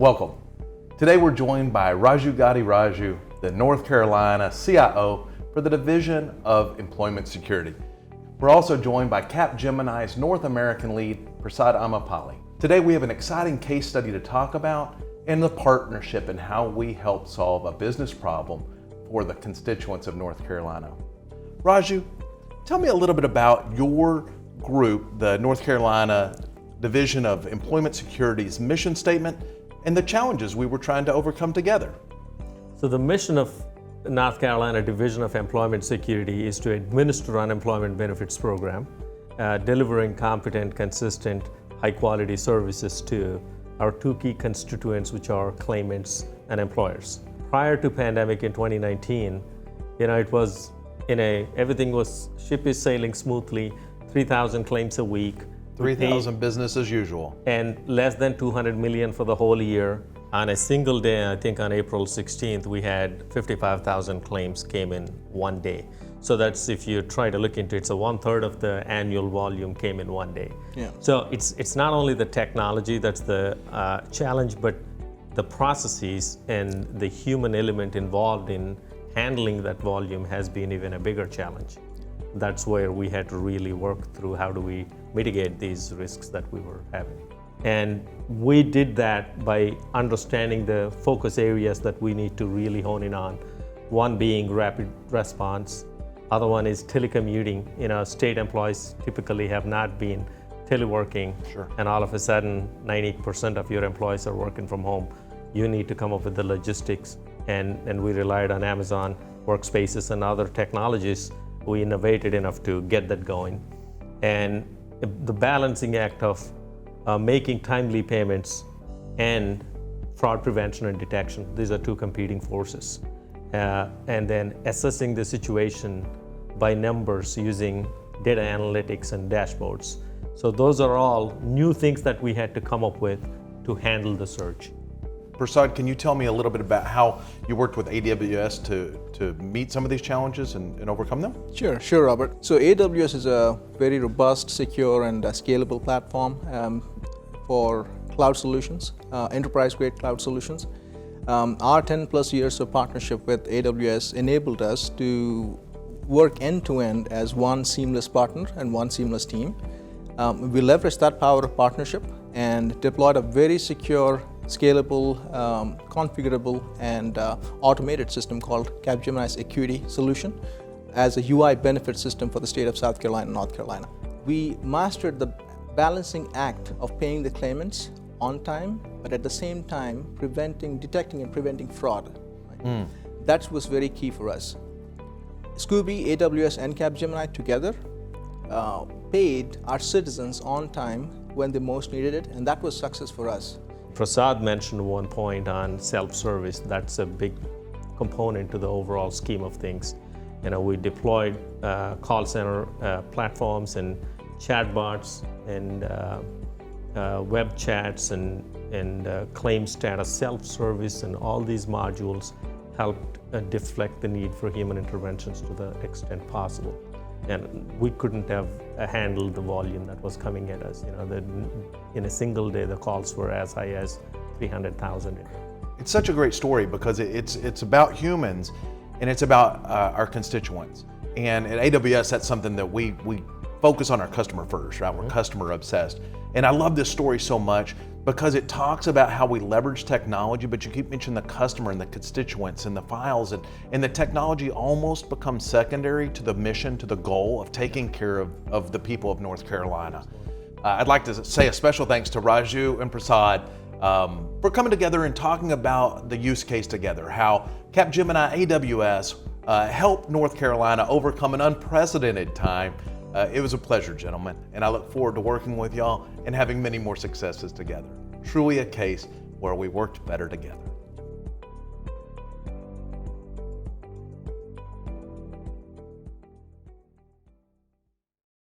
Welcome. Today we're joined by Raju Gadi Raju, the North Carolina CIO for the Division of Employment Security. We're also joined by Capgemini's North American lead, Prasad Amapali. Today we have an exciting case study to talk about and the partnership and how we help solve a business problem for the constituents of North Carolina. Raju, tell me a little bit about your group, the North Carolina Division of Employment Security's mission statement and the challenges we were trying to overcome together. So the mission of North Carolina Division of Employment Security is to administer unemployment benefits program, delivering competent, consistent, high-quality services to our two key constituents, which are claimants and employers. Prior to pandemic in 2019, it was everything was ship is sailing smoothly, 3,000 claims a week. 3,000 business as usual. And less than 200 million for the whole year. On a single day, I think on April 16th, we had 55,000 claims came in one day. So that's, if you try to look into it, so 1/3 of the annual volume came in one day. Yeah. So it's not only the technology that's the challenge, but the processes and the human element involved in handling that volume has been even a bigger challenge. That's where we had to really work through how do we mitigate these risks that we were having. And we did that by understanding the focus areas that we need to really hone in on. One being rapid response, other one is telecommuting. State employees typically have not been teleworking. Sure. And all of a sudden 90% of your employees are working from home. You need to come up with the logistics, and we relied on Amazon Workspaces and other technologies. We innovated enough to get that going. And the balancing act of making timely payments and fraud prevention and detection, these are two competing forces. And then assessing the situation by numbers using data analytics and dashboards. So those are all new things that we had to come up with to handle the surge. Prasad, can you tell me a little bit about how you worked with AWS to meet some of these challenges and overcome them? Sure, Robert. So AWS is a very robust, secure, and scalable platform for cloud solutions, enterprise-grade cloud solutions. Our 10+ years of partnership with AWS enabled us to work end-to-end as one seamless partner and one seamless team. We leveraged that power of partnership and deployed a very secure, scalable, configurable, and automated system called Capgemini's Acuity solution as a UI benefit system for the state of South Carolina and North Carolina. We mastered the balancing act of paying the claimants on time, but at the same time detecting and preventing fraud. Right? That was very key for us. Scooby, AWS, and Capgemini together paid our citizens on time when they most needed it, and that was success for us. Prasad mentioned one point on self-service. That's a big component to the overall scheme of things. We deployed call center platforms and chatbots and web chats and claim status self-service, and all these modules helped deflect the need for human interventions to the extent possible. And we couldn't have handled the volume that was coming at us. In a single day, the calls were as high as 300,000. It's such a great story because it's about humans and it's about our constituents. And at AWS, that's something that we focus on our customer first, right? We're customer obsessed. And I love this story so much because it talks about how we leverage technology, but you keep mentioning the customer and the constituents and the files, and the technology almost becomes secondary to the mission, to the goal of taking care of the people of North Carolina. I'd like to say a special thanks to Raju and Prasad for coming together and talking about the use case together, how Capgemini AWS helped North Carolina overcome an unprecedented time. It was a pleasure, gentlemen, and I look forward to working with y'all and having many more successes together. Truly a case where we worked better together.